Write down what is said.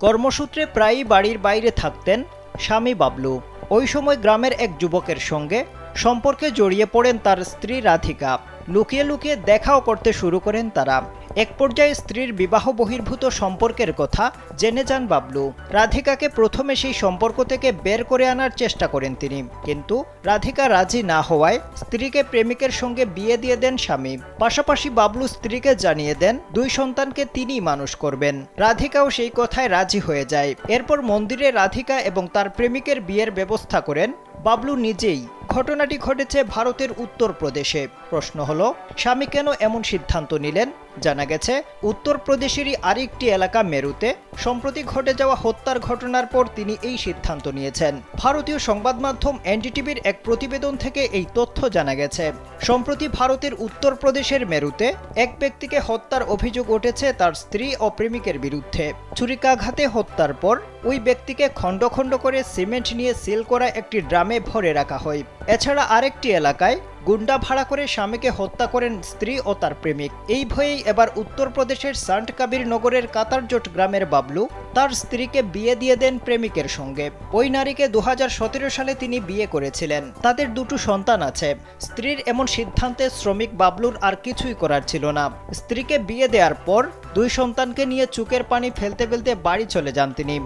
কর্মসূত্রে প্রায়ই বাড়ির বাইরে থাকতেন স্বামী বাবলু। ওই সময় গ্রামের এক যুবকের সঙ্গে সম্পর্কে জড়িয়ে পড়েন তার স্ত্রী রাধিকা। লুকিয়ে লুকিয়ে দেখাও করতে শুরু করেন তারা। এক পর্যায়ে স্ত্রীর বিবাহ বহির্ভূত সম্পর্কের কথা জেনে যান বাবলু। রাধিকাকে প্রথমে সেই সম্পর্ক থেকে বের করে আনার চেষ্টা করেন তিনি, কিন্তু রাধিকা রাজি না হওয়ায় স্ত্রীকে প্রেমিকের সঙ্গে বিয়ে দিয়ে দেন স্বামী। পাশাপাশি বাবলু স্ত্রীকে জানিয়ে দেন 2 সন্তানকে তিনিই মানুষ করবেন। রাধিকাও সেই কথায় রাজি হয়ে যায়। এরপর মন্দিরে রাধিকা এবং তার প্রেমিকের বিয়ের ব্যবস্থা করেন বাবলু নিজেই। ঘটনাটি ঘটেছে ভারতের উত্তরপ্রদেশে। প্রশ্ন হলো, স্বামী কেন এমন সিদ্ধান্ত নিলেন? জানা গেছে, উত্তরপ্রদেশেরই আরেকটি এলাকা মেরুতে সম্প্রতি ঘটে যাওয়া হত্যার ঘটনার পর তিনি এই সিদ্ধান্ত নিয়েছেন। ভারতীয় সংবাদ মাধ্যম এনডিটিভির এক প্রতিবেদন থেকে এই তথ্য জানা গেছে। সম্প্রতি ভারতের উত্তরপ্রদেশের মেরুতে এক ব্যক্তিকে হত্যার অভিযোগ উঠেছে তার স্ত্রী ও প্রেমিকের বিরুদ্ধে। ছুরিকাঘাতে হত্যার পর ওই ব্যক্তিকে খণ্ড খণ্ড করে সিমেন্ট নিয়ে সিল করা একটি ড্রামে ভরে রাখা হয়। এছাড়া আরেকটি এলাকায় গুন্ডা ভাড়া করে স্বামীকে হত্যা করেন স্ত্রী ও তার প্রেমিক। এই ভয়েই এবার উত্তরপ্রদেশের সান্ট কাবির নগরের কাতারজোট গ্রামের বাবলু তার স্ত্রীকে বিয়ে দিয়ে দেন প্রেমিকের সঙ্গে। ওই নারীকে 2017 সালে তিনি বিয়ে করেছিলেন। তাদের 2 সন্তান আছে। স্ত্রীর এমন সিদ্ধান্তে শ্রমিক বাবলুর আর কিছুই করার ছিল না। স্ত্রীকে বিয়ে দেওয়ার পর 2 সন্তানকে নিয়ে চোখের পানি ফেলতে ফেলতে বাড়ি চলে যান তিনি।